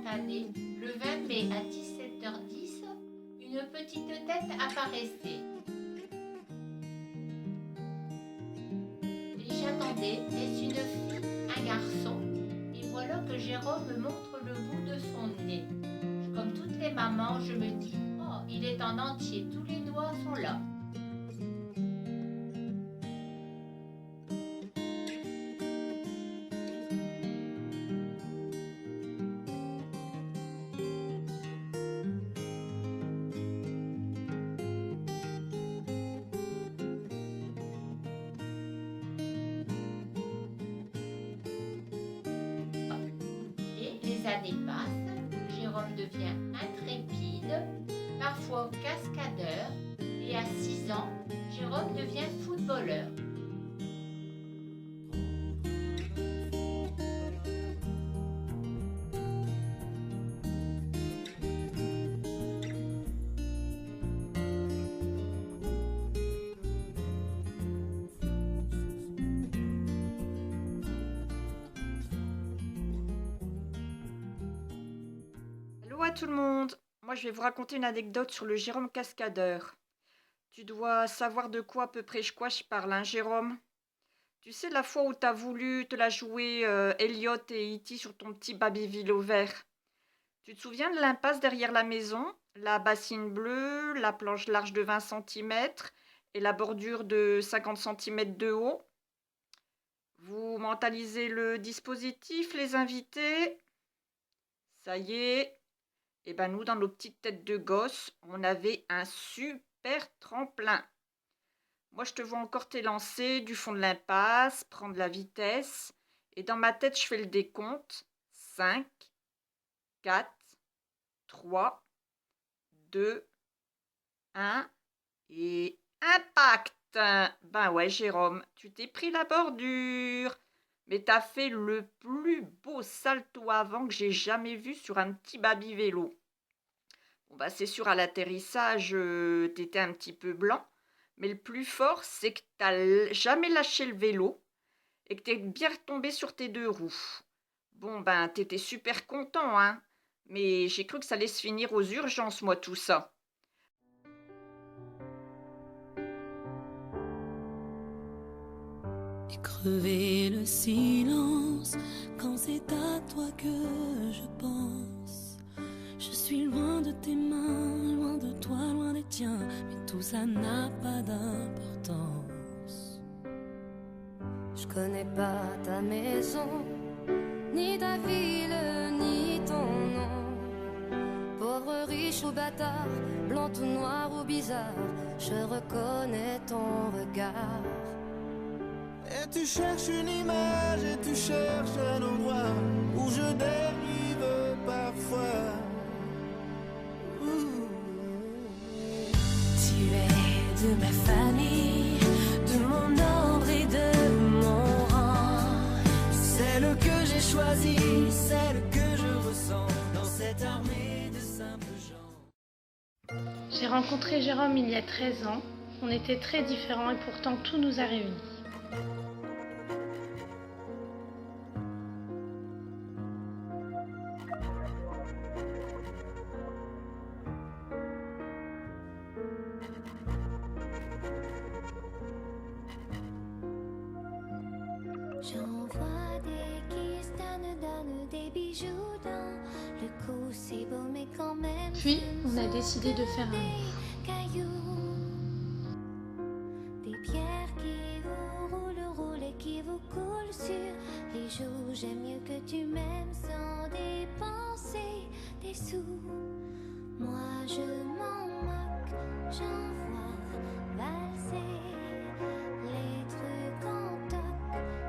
année, le 20 mai à 17h10, une petite tête apparaissait. Et j'attendais, est-ce une fille, un garçon? Et voilà que Jérôme me montre le bout de son nez. Comme toutes les mamans, je me dis, oh, il est en entier, tous les doigts sont là. Les années passent, Jérôme devient intrépide, parfois cascadeur, et à 6 ans, Jérôme devient footballeur. Hello à tout le monde. Moi je vais vous raconter une anecdote sur le Jérôme cascadeur. Tu dois savoir de quoi à peu près je parle, hein, Jérôme? Tu sais la fois où t'as voulu te la jouer Elliot et E.T. sur ton petit baby vélo vert? Tu te souviens de l'impasse derrière la maison? La bassine bleue, la planche large de 20 cm et la bordure de 50 cm de haut? Vous mentalisez le dispositif, les invités? Ça y est. Et ben nous, dans nos petites têtes de gosse, on avait un super tremplin. Moi, je te vois encore t'élancer du fond de l'impasse, prendre la vitesse. Et dans ma tête, je fais le décompte. 5, 4, 3, 2, 1 et impact. Ben ouais, Jérôme, tu t'es pris la bordure. Mais t'as fait le plus beau salto avant que j'ai jamais vu sur un petit baby vélo. Bon bah c'est sûr, à l'atterrissage, t'étais un petit peu blanc. Mais le plus fort, c'est que t'as jamais lâché le vélo et que t'es bien retombé sur tes deux roues. Bon ben t'étais super content, hein. Mais j'ai cru que ça allait se finir aux urgences, moi, tout ça. Et crever le silence quand c'est à toi que je pense. Je suis loin de tes mains, loin de toi, loin des tiens, mais tout ça n'a pas d'importance. Je connais pas ta maison, ni ta ville, ni ton nom. Pauvre, riche ou bâtard, blanc ou noir ou bizarre, je reconnais ton regard. Et tu cherches une image et tu cherches un endroit où je dérive parfois. Tu es de ma famille, de mon ordre et de mon rang. Celle que j'ai choisie, celle que je ressens dans cette armée de simples gens. J'ai rencontré Jérôme il y a 13 ans. On était très différents et pourtant tout nous a réunis. J'envoie des kisses, donne des bijoux dans le cou, c'est beau mais quand même. Puis on a décidé de faire un des cailloux, des pierres qui vous roulent et qui vous coulent sur les joues. J'aime mieux que tu m'aimes sans dépenser des sous. Moi je m'en moque, j'envoie valser les trucs en toc,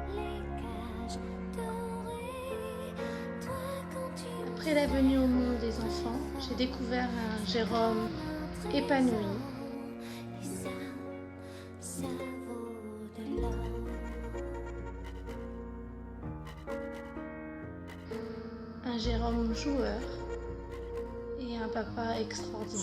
les cages dorées. Toi quand tu Après la venue au monde des enfants, j'ai découvert un Jérôme épanoui, et ça vaut de l'or. un Jérôme joueur et un papa extraordinaire.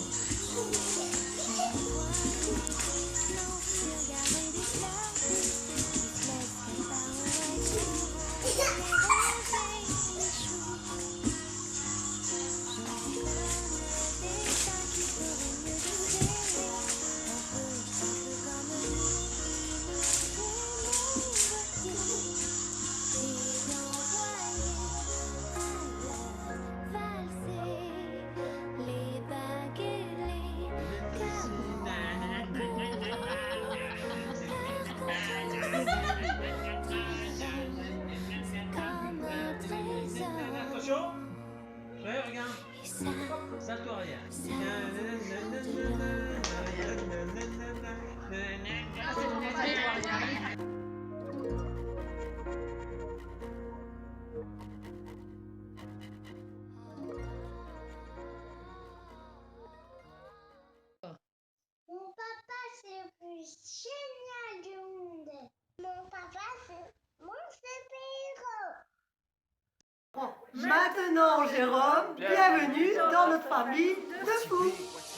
Maintenant, Jérôme, bienvenue dans notre famille de fous.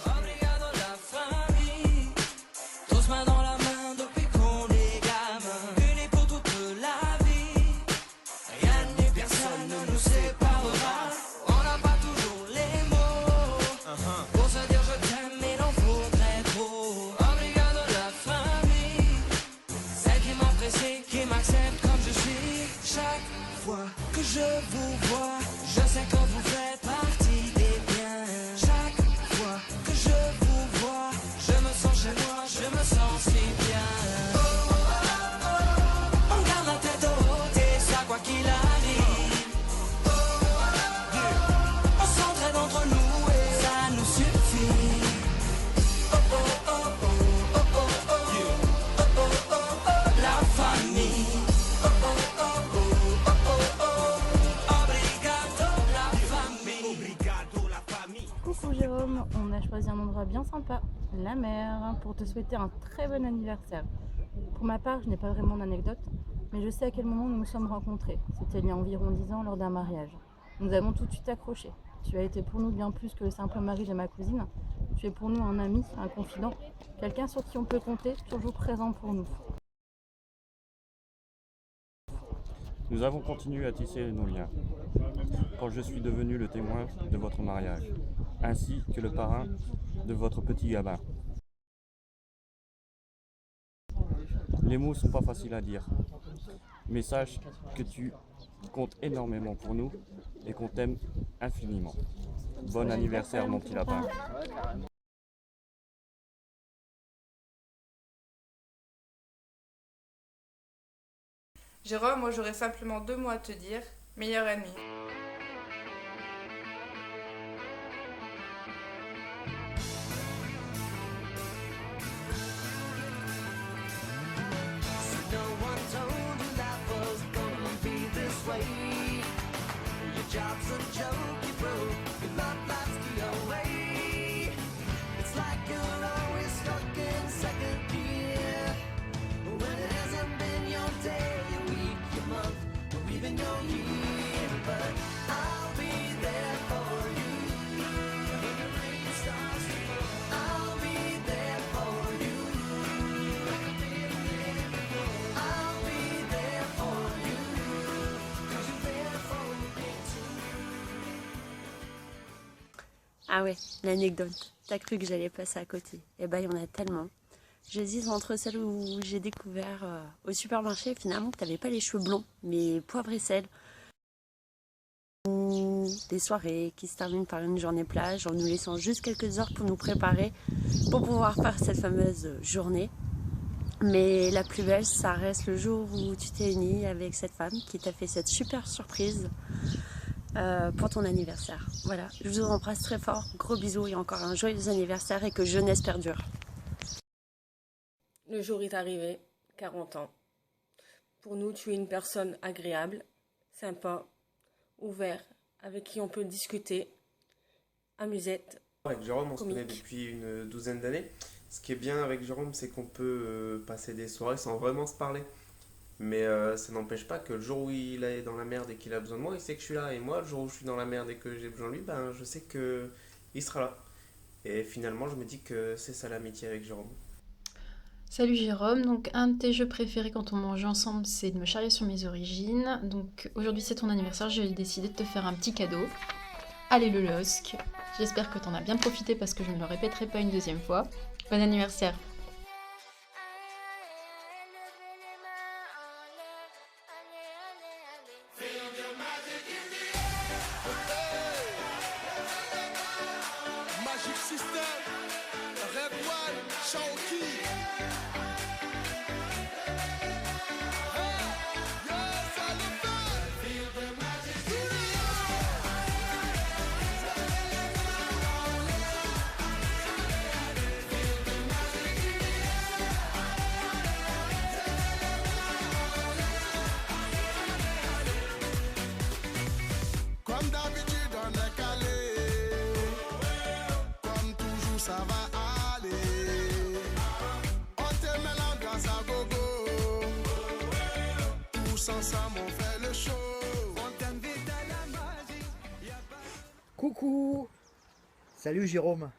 Obrigado la famille, tous main dans la main depuis qu'on est gamin, unis pour toute la vie, rien ni personne ne nous séparera, on n'a pas toujours les mots, pour se dire je t'aime mais il en faudrait trop. Obrigado la famille, celle qui m'apprécie, qui m'accepte comme je suis, chaque fois que je vous vois, je sais que vous faites partie des biens. Chaque fois que je vous vois, je me sens chez moi, je me sens si bien. On garde la tête haute et ça quoi qu'il arrive. On s'entraide entre nous et ça nous suffit. Oh oh oh oh oh oh oh oh oh oh oh la famille. Oh oh oh oh oh oh oh obrigado la famille. Obrigado la famille. Coucou Jérôme, on a choisi un endroit bien sympa, la mer, pour te souhaiter un très bon anniversaire. Pour ma part, je n'ai pas vraiment d'anecdote, mais je sais à quel moment nous nous sommes rencontrés. C'était il y a environ 10 ans lors d'un mariage. Nous avons tout de suite accroché. Tu as été pour nous bien plus que le simple mari de ma cousine. Tu es pour nous un ami, un confident, quelqu'un sur qui on peut compter, toujours présent pour nous. Nous avons continué à tisser nos liens quand je suis devenu le témoin de votre mariage, ainsi que le parrain de votre petit gamin. Les mots sont pas faciles à dire, mais sache que tu comptes énormément pour nous et qu'on t'aime infiniment. Bon anniversaire mon petit lapin. Jérôme, moi j'aurais simplement 2 mots à te dire. Meilleur ami. Ah ouais, l'anecdote. T'as cru que j'allais passer à côté. Eh ben, il y en a tellement. J'hésite entre celle où j'ai découvert au supermarché, finalement, que t'avais pas les cheveux blonds, mais poivre et sel. Ou des soirées qui se terminent par une journée plage, en nous laissant juste quelques heures pour nous préparer, pour pouvoir faire cette fameuse journée. Mais la plus belle, ça reste le jour où tu t'es unie avec cette femme qui t'a fait cette super surprise. Pour ton anniversaire. Voilà, je vous embrasse très fort, gros bisous et encore un joyeux anniversaire et que jeunesse perdure. Le jour est arrivé, 40 ans. Pour nous, tu es une personne agréable, sympa, ouverte, avec qui on peut discuter, amusette. Avec Jérôme, on se comique. connaît depuis une douzaine d'années. Ce qui est bien avec Jérôme, c'est qu'on peut passer des soirées sans vraiment se parler. Mais ça n'empêche pas que le jour où il est dans la merde et qu'il a besoin de moi, il sait que je suis là. Et moi, le jour où je suis dans la merde et que j'ai besoin de lui, ben, je sais qu'il sera là. Et finalement, je me dis que c'est ça l'amitié avec Jérôme. Salut Jérôme, donc un de tes jeux préférés quand on mange ensemble, c'est de me charrier sur mes origines. Donc aujourd'hui c'est ton anniversaire, j'ai décidé de te faire un petit cadeau. Allez le LOSC, j'espère que t'en as bien profité parce que je ne le répéterai pas une deuxième fois. Bon anniversaire. Magic System, Red One, Shaoki. Comme d'habitude, on est calé. Comme toujours, ça va aller. On te met l'ambiance à gogo. Tous ensemble, on fait le show. On t'invite à la magie. Coucou! Salut Jérôme.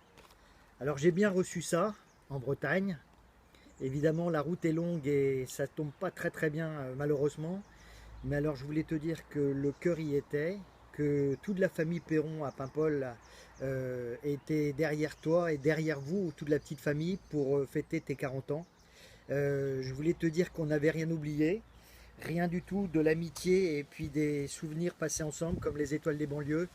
Alors j'ai bien reçu ça en Bretagne. Évidemment la route est longue et ça tombe pas très bien malheureusement. Mais alors je voulais te dire que le cœur y était, que toute la famille Perron à Paimpol était derrière toi et derrière vous, toute la petite famille, pour fêter tes 40 ans. Je voulais te dire qu'on n'avait rien oublié, rien du tout, de l'amitié et puis des souvenirs passés ensemble comme les étoiles des banlieues.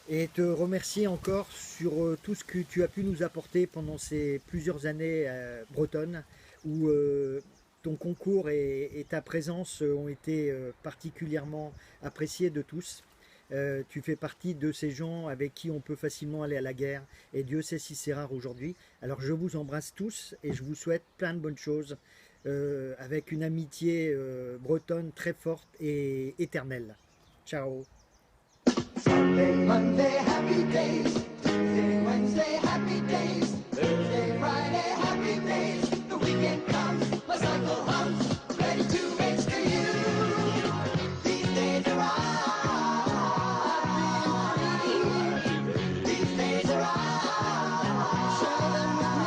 Et te remercier encore sur tout ce que tu as pu nous apporter pendant ces plusieurs années bretonnes où ton concours et ta présence ont été particulièrement appréciés de tous. Tu fais partie de ces gens avec qui on peut facilement aller à la guerre et Dieu sait si c'est rare aujourd'hui. Alors je vous embrasse tous et je vous souhaite plein de bonnes choses avec une amitié bretonne très forte et éternelle. Ciao. Sunday, Monday, happy days. Tuesday, Wednesday, happy days. Thursday, Friday, happy days. The weekend comes, my cycle hums, ready to race to you. These days are these days are share them with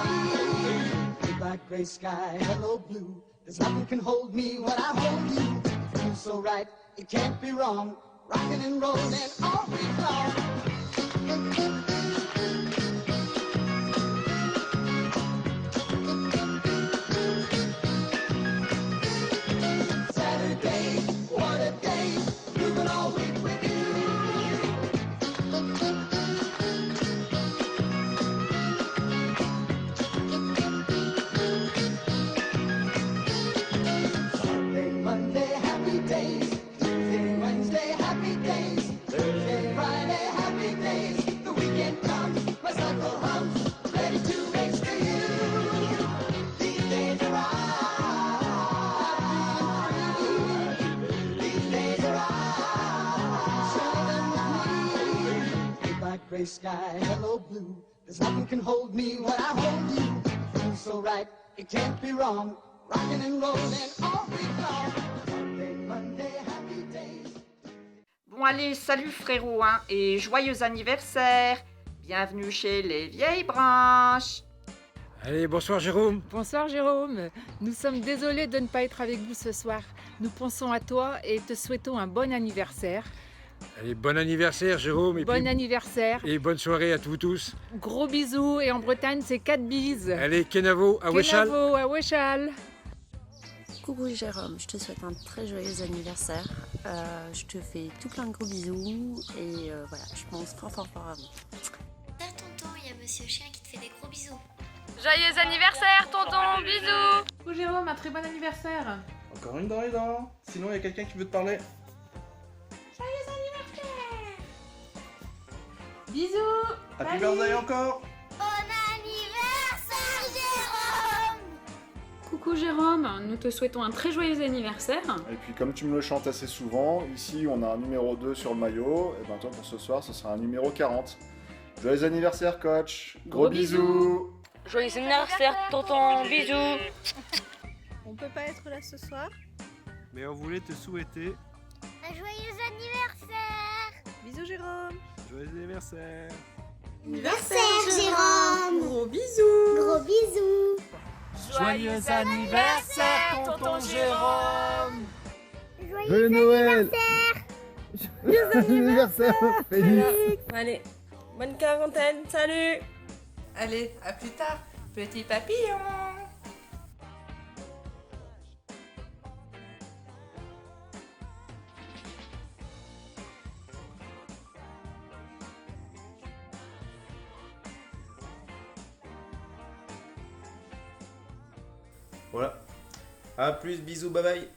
me. Goodbye, gray sky, hello blue. There's nothing can hold me when I hold you. It feels so right, it can't be wrong. Rockin' and rollin' all week long. Saturday, what a day, moving all week with you. Sunday, Monday, happy days. Tuesday, Wednesday, happy days. Thursday, Friday, happy days. The weekend comes, my cycle hums, ready to race to you. These days are these days are share them with me. Goodbye, gray sky, hello blue. There's nothing can hold me when I hold you. It feels so right, it can't be wrong. Rockin' and rollin' all week long. Sunday, Monday, happy days. Bon allez, salut frérot, hein, et joyeux anniversaire. Bienvenue chez les vieilles branches. Allez, bonsoir Jérôme. Bonsoir Jérôme, nous sommes désolés de ne pas être avec vous ce soir. Nous pensons à toi et te souhaitons un bon anniversaire. Allez, bon anniversaire Jérôme. Bon anniversaire. Et bonne soirée à vous tous. Gros bisous et en Bretagne c'est 4 bises. Allez, Kenavo à Wéchal. Kenavo à Wéchal. Coucou Jérôme, je te souhaite un très joyeux anniversaire. Je te fais tout plein de gros bisous et voilà, je pense fort à vous. Tiens tonton, il y a Monsieur Chien qui te fait des gros bisous. Joyeux anniversaire tonton, bisous. Coucou Jérôme, un très bon anniversaire. Encore une dans les dents. Sinon, il y a quelqu'un qui veut te parler. Joyeux anniversaire. Bisous. Happy birthday encore. Bon anniversaire Jérôme. Coucou Jérôme, nous te souhaitons un très joyeux anniversaire. Et puis comme tu me le chantes assez souvent, ici on a un numéro 2 sur le maillot, et ben toi pour ce soir ce sera un numéro 40. Joyeux anniversaire coach. Gros bisous. Joyeux anniversaire tonton, bisous. On peut pas être là ce soir, Mais on voulait te souhaiter Un joyeux anniversaire. bisous Jérôme. joyeux anniversaire. Anniversaire Jérôme. Gros bisous. Gros bisous. Joyeux anniversaire, tonton Jérôme. Joyeux Noël. Joyeux anniversaire, Félix. Allez, bonne quarantaine, salut. Allez, à plus tard, petit papillon. Voilà. A plus, bisous, bye bye.